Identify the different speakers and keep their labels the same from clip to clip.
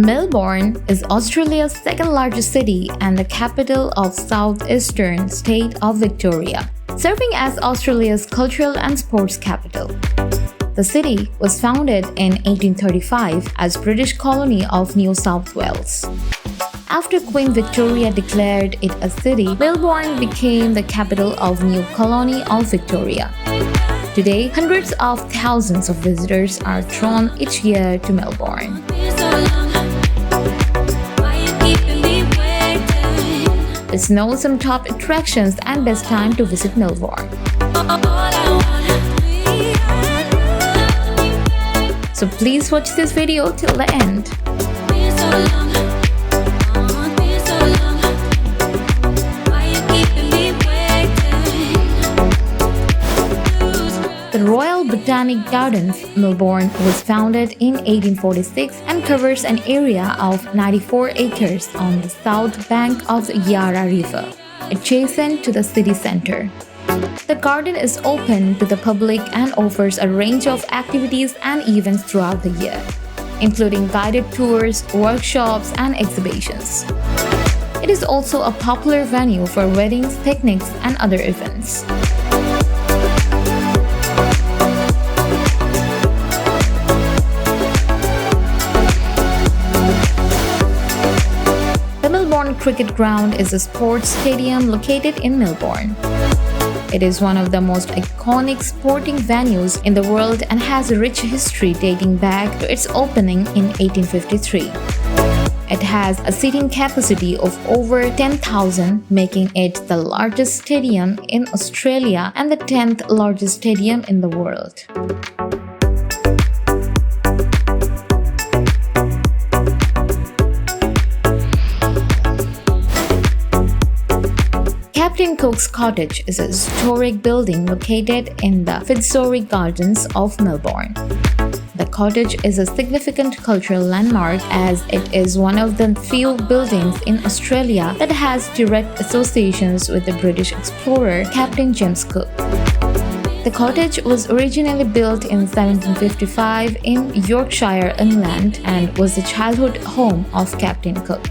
Speaker 1: Melbourne is Australia's second largest city and the capital of southeastern state of Victoria, serving as Australia's cultural and sports capital. The city was founded in 1835 as British colony of New South Wales. After Queen Victoria declared it a city, Melbourne became the capital of new colony of Victoria. Today, hundreds of thousands of visitors are drawn each year to Melbourne. Let's know some top attractions and best time to visit Melbourne. So please watch this video till the end. The Royal Botanic Gardens Melbourne was founded in 1846 and covers an area of 94 acres on the south bank of the Yarra River, adjacent to the city centre. The garden is open to the public and offers a range of activities and events throughout the year, including guided tours, workshops, and exhibitions. It is also a popular venue for weddings, picnics, and other events. The Melbourne Cricket Ground is a sports stadium located in Melbourne. It is one of the most iconic sporting venues in the world and has a rich history dating back to its opening in 1853. It has a seating capacity of over 10,000, making it the largest stadium in Australia and the 10th largest stadium in the world. Captain Cook's Cottage is a historic building located in the Fitzroy Gardens of Melbourne. The cottage is a significant cultural landmark as it is one of the few buildings in Australia that has direct associations with the British explorer Captain James Cook. The cottage was originally built in 1755 in Yorkshire, England, and was the childhood home of Captain Cook.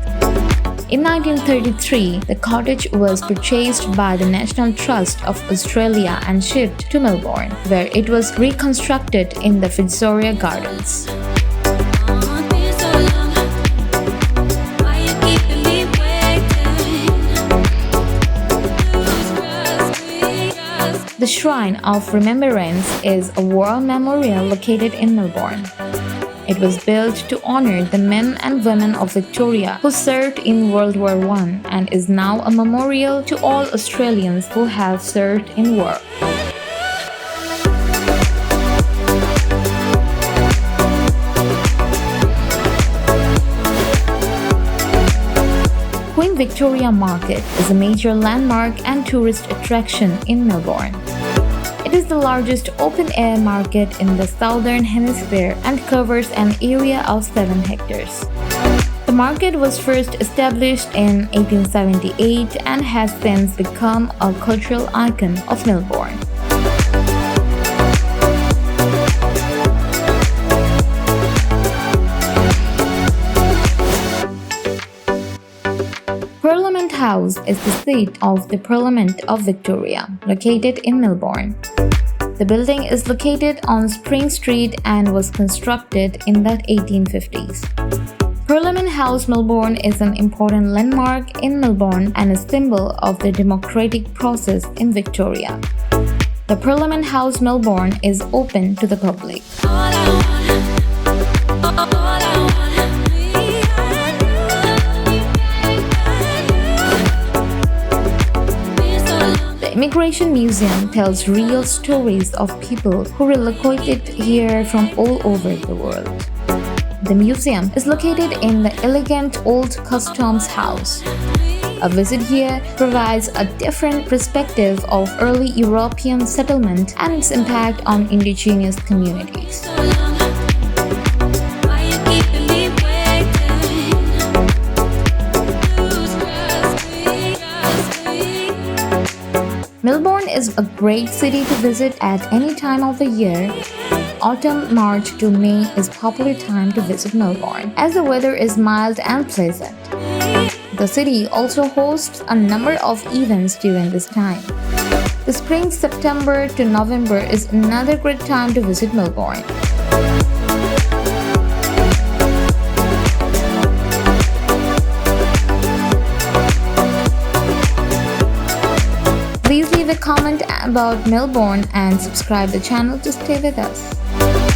Speaker 1: In 1933, the cottage was purchased by the National Trust of Australia and shipped to Melbourne, where it was reconstructed in the Fitzroy Gardens. The Shrine of Remembrance is a war memorial located in Melbourne. It was built to honor the men and women of Victoria who served in World War I and is now a memorial to all Australians who have served in war. Queen Victoria Market is a major landmark and tourist attraction in Melbourne. It is the largest open-air market in the Southern Hemisphere and covers an area of 7 hectares. The market was first established in 1878 and has since become a cultural icon of Melbourne. Parliament House is the seat of the Parliament of Victoria, located in Melbourne. The building is located on Spring Street and was constructed in the 1850s. Parliament House Melbourne is an important landmark in Melbourne and a symbol of the democratic process in Victoria. The Parliament House Melbourne is open to the public. The Immigration Museum tells real stories of people who relocated here from all over the world. The museum is located in the elegant old customs house. A visit here provides a different perspective of early European settlement and its impact on indigenous communities. Melbourne is a great city to visit at any time of the year. autumn, March to May is popular time to visit Melbourne, as the weather is mild and pleasant. The city also hosts a number of events during this time. The spring, September to November is another great time to visit Melbourne. Please leave a comment about Melbourne and subscribe the channel to stay with us.